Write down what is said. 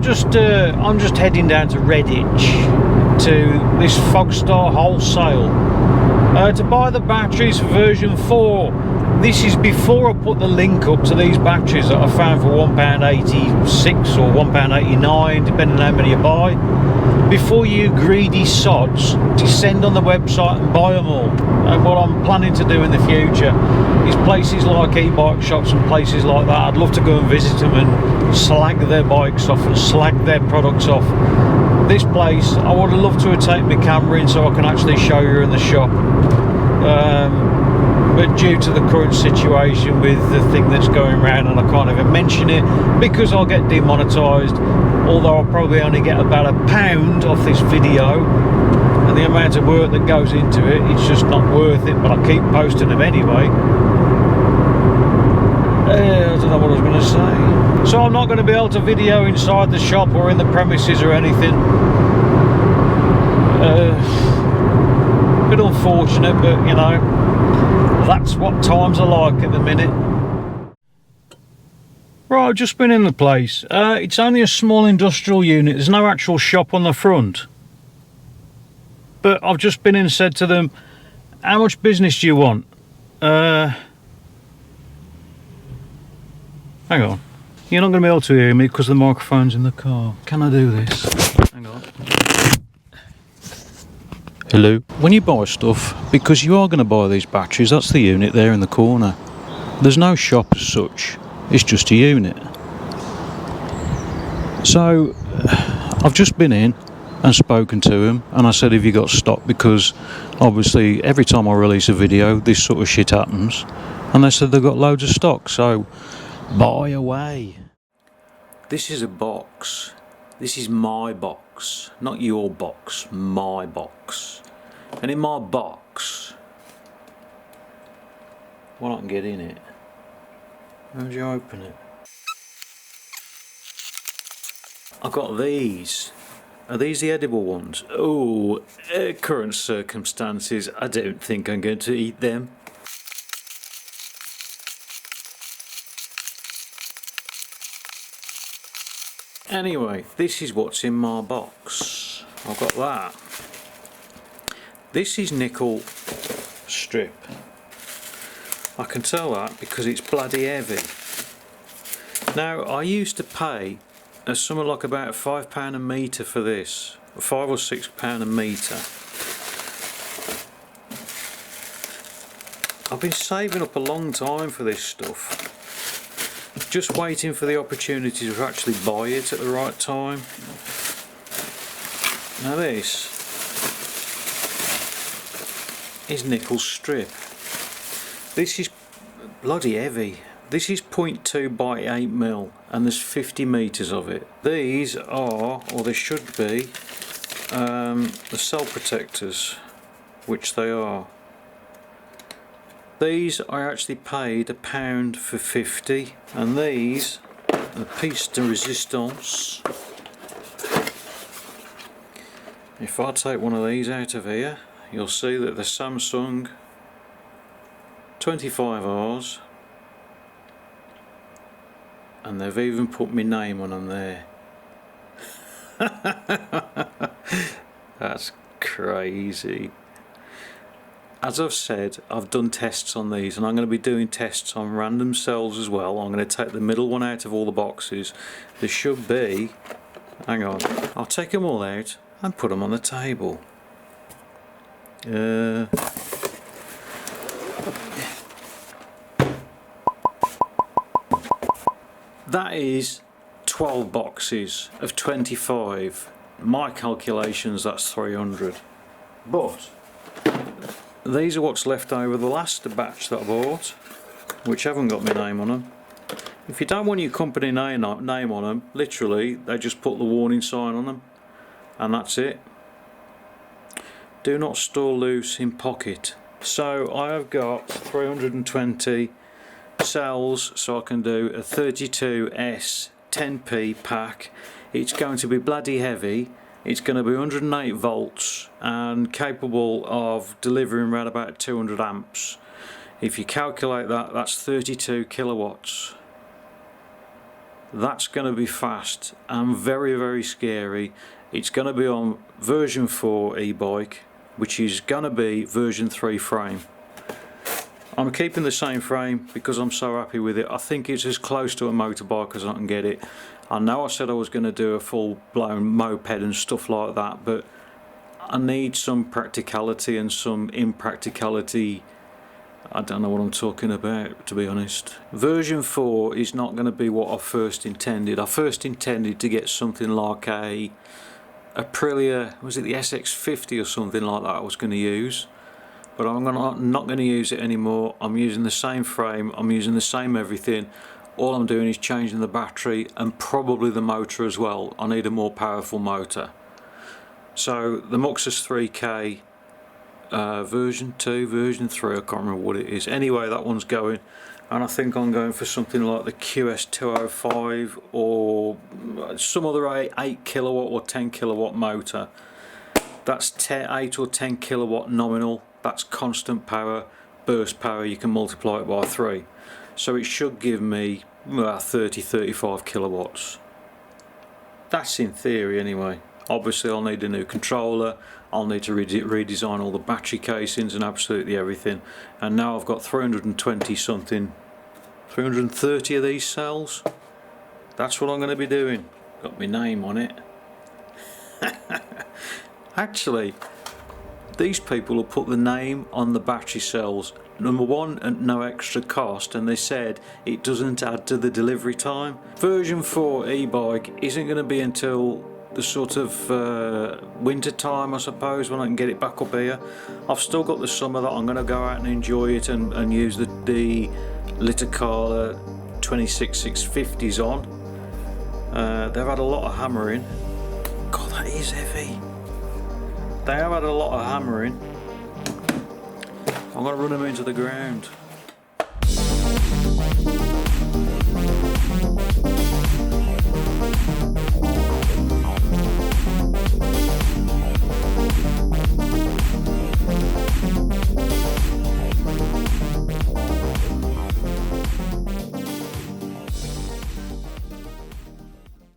I'm just heading down to Redditch to this Fogstar wholesale to buy the batteries for version 4. This is before I put the link up to these batteries that I found for £1.86 or £1.89 depending on how many you buy. Before you greedy sods descend on the website and buy them all. And what I'm planning to do in the future is places like e-bike shops and places like that, I'd love to go and visit them and slag their bikes off and slag their products off. This place, I would have loved to have taken my camera in so I can actually show you in the shop. But due to the current situation with the thing that's going around, and I can't even mention it because I'll get demonetised, although I'll probably only get about £1 off this video, and the amount of work that goes into it, it's just not worth it, but I keep posting them anyway. I don't know what I was going to say. So I'm not going to be able to video inside the shop or in the premises or anything. Bit unfortunate, but you know, that's what times are like at the minute. Right, I've just been in the place. It's only a small industrial unit. There's no actual shop on the front. But I've just been in and said to them, how much business do you want? Hang on. You're not going to be able to hear me because the microphone's in the car. Can I do this? Hang on. Hello. When you buy stuff, because you are going to buy these batteries, that's the unit there in the corner. There's no shop as such, it's just a unit. So I've just been in and spoken to him, and I said, have you got stock? Because obviously every time I release a video this sort of shit happens, and they said they've got loads of stock, so buy away. This is a box. This is my box, not your box, my box. And in my box, well, I can get in it. How do you open it? I've got these. Are these the edible ones? Oh, current circumstances, I don't think I'm going to eat them. Anyway, this is what's in my box. I've got that. This is nickel strip. I can tell that because it's bloody heavy. Now, I used to pay something like about £5 a metre for this, £5 or £6 a metre. I've been saving up a long time for this stuff. Just waiting for the opportunity to actually buy it at the right time. Now this is nickel strip. This is bloody heavy. This is 0.2 by 8mm and there's 50 metres of it. These are, or they should be, the cell protectors, which they are. These I actually paid £1 for 50, and these are piece de resistance. If I take one of these out of here, you'll see that the Samsung 25Rs, and they've even put my name on them there. That's crazy. As I've said, I've done tests on these, and I'm going to be doing tests on random cells as well. I'm going to take the middle one out of all the boxes. There should be, hang on, I'll take them all out and put them on the table. That is 12 boxes of 25. My calculations, that's 300. But these are what's left over the last batch that I bought, which haven't got my name on them. If you don't want your company name on them, literally, they just put the warning sign on them, and that's it. Do not store loose in pocket. So I have got 320 cells, so I can do a 32S 10p pack. It's going to be bloody heavy. It's going to be 108 volts and capable of delivering around about 200 amps. If you calculate that, that's 32 kilowatts. That's going to be fast and very, very scary. It's going to be on version 4 e-bike, which is going to be version 3 frame. I'm keeping the same frame because I'm so happy with it. I think it's as close to a motorbike as I can get it. I know I said I was going to do a full-blown moped and stuff like that, but I need some practicality and some impracticality. I don't know what I'm talking about, to be honest. Version 4 is not going to be what I first intended. I first intended to get something like a Aprilia, was it the SX50 or something like that I was going to use. But I'm not going to use it anymore. I'm using the same frame, I'm using the same everything. All I'm doing is changing the battery and probably the motor as well. I need a more powerful motor. So the Muxus 3K version 2, version 3, I can't remember what it is. Anyway, that one's going, and I think I'm going for something like the QS205 or some other 8 kilowatt or 10 kilowatt motor. That's 8 or 10 kilowatt nominal. That's constant power, burst power, you can multiply it by 3. So it should give me 30-35 kilowatts. That's in theory anyway. Obviously I'll need a new controller, I'll need to redesign all the battery casings and absolutely everything. And now I've got 320 something, 330 of these cells. That's what I'm going to be doing. Got my name on it. Actually, these people will put the name on the battery cells. Number one, at no extra cost, and they said it doesn't add to the delivery time. Version 4 e-bike isn't going to be until the sort of winter time, I suppose, when I can get it back up here. I've still got the summer that I'm going to go out and enjoy it and use the Litakala 26650s on. They've had a lot of hammering. God, that is heavy. They have had a lot of hammering. I'm going to run them into the ground.